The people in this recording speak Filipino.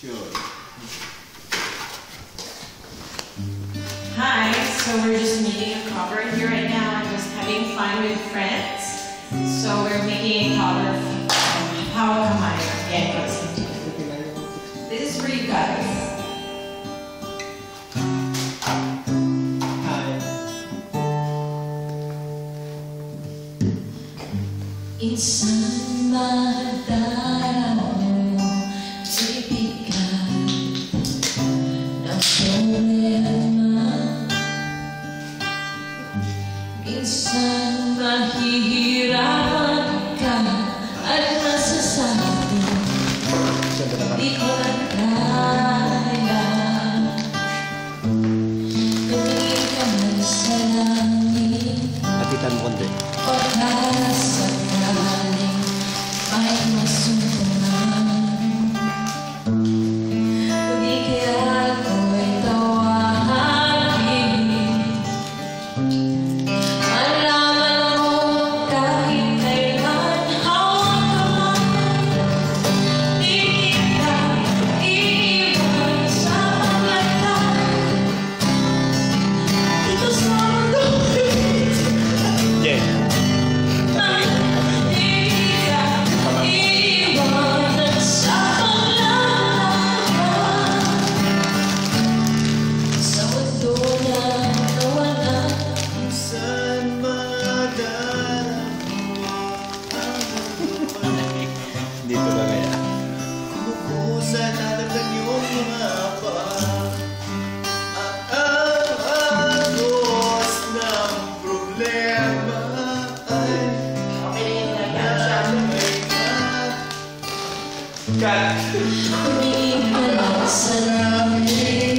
Sure. Hi, so we're just making a cover here right now and just having fun with friends. So we're making a cover of How Come I? Yeah, this is for you guys. Insan madaramo ibigan ng problema. Minsan mahihirapan ka at masasabi di ko na kaya. Tumingin ka man sa langit Lapitan mo konti. o sakaling may masuntunan. Kung di kaya ako'y tawagin, malaman mo kahit kailan hawak ka man. Di kita iiwan sa paglagay dito sa mundo. Yeah. Dito ba kaya? Kumukusa na naman yung mga pa at ang agos ng problema ay Tumingin ka lang sa langit